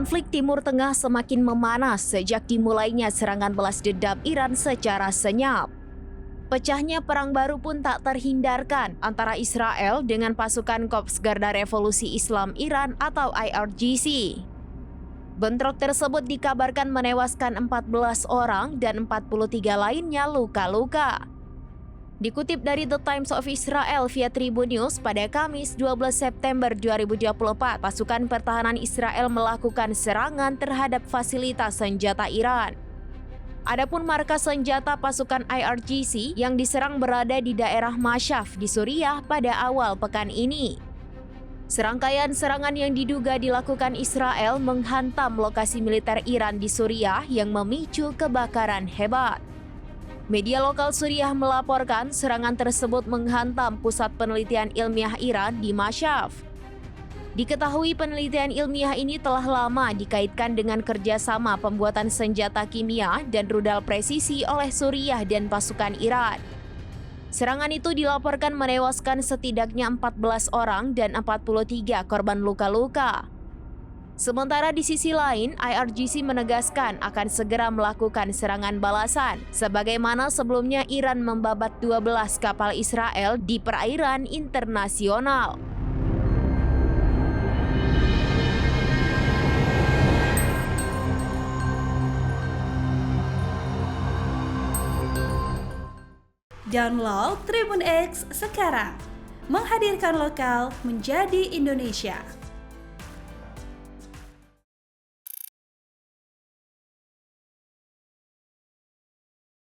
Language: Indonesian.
Konflik Timur Tengah semakin memanas sejak dimulainya serangan balas dendam Iran secara senyap. Pecahnya perang baru pun tak terhindarkan antara Israel dengan pasukan Korps Garda Revolusi Islam Iran atau IRGC. Bentrok tersebut dikabarkan menewaskan 14 orang dan 43 lainnya luka-luka. Dikutip dari The Times of Israel via Tribun News pada Kamis 12 September 2024, pasukan pertahanan Israel melakukan serangan terhadap fasilitas senjata Iran. Adapun markas senjata pasukan IRGC yang diserang berada di daerah Mashaf di Suriah pada awal pekan ini. Serangkaian serangan yang diduga dilakukan Israel menghantam lokasi militer Iran di Suriah yang memicu kebakaran hebat. Media lokal Suriah melaporkan serangan tersebut menghantam pusat penelitian ilmiah Iran di Mashaf. Diketahui penelitian ilmiah ini telah lama dikaitkan dengan kerjasama pembuatan senjata kimia dan rudal presisi oleh Suriah dan pasukan Iran. Serangan itu dilaporkan menewaskan setidaknya 14 orang dan 43 korban luka-luka. Sementara di sisi lain, IRGC menegaskan akan segera melakukan serangan balasan, sebagaimana sebelumnya Iran membabat 12 kapal Israel di perairan internasional. Download Tribun X sekarang, menghadirkan lokal menjadi Indonesia.